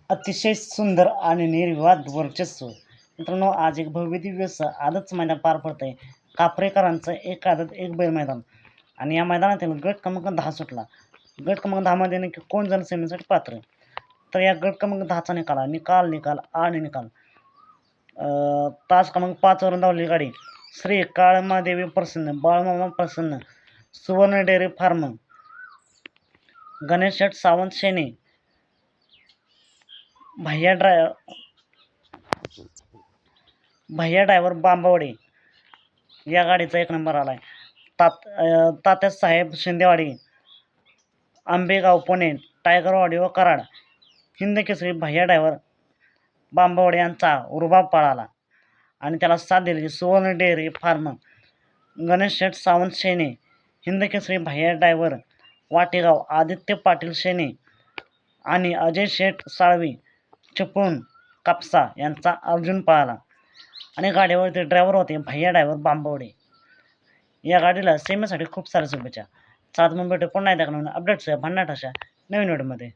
अतिशय सुंदर आणि निर्विवाद वर्चस्व. मित्रांनो, आज एक भव्य दिव्य आदत मैदान पार पडत आहे. कापरेकरांचं एक आदत एक बैल मैदान आणि या मैदानातील गट क्रमांक 10 सुटला. गट क्रमांक 10 मध्ये नक्की कोण जण सेमीसाठी पात्र, तर या गट क्रमांक 10चा निकाल आणि निकाल. तास क्रमांक 5 वरून धावलेली गाडी श्री काळमादेवी प्रसन्न, बाळमामा प्रसन्न, सुवर्ण डेअरी फार्म, गणेश शेठ सावंत शेने, भैया ड्रायव्हर बांबवडे या गाडीचा 1 नंबर आलाय. तात्यासाहेब शिंदेवाडी, आंबेगाव पुणे, टायगरवाडी व कराड, हिंद केसरी भैया ड्रायव्हर बांबवडे यांचा रुबाब पळाला आणि त्याला साथ दिली सुवर्ण डेअरी फार्म, गणेश शेठ सावंत शेने, हिंद केसरी भैया ड्रायव्हर वाटेगाव, आदित्य पाटील शेने आणि अजय शेठ साळवी चिपळूण कापसा यांचा अर्जुन पळाला आणि गाडीवरती ड्रायव्हर होते भैया ड्रायव्हर बांबवडे. या गाडीला सेमीसाठी खूप साऱ्या शुभेच्छा. सात मुंबई पुन्हा एकदा अपडेट्स भन्नाट अशा नवीन व्हिडिओमध्ये.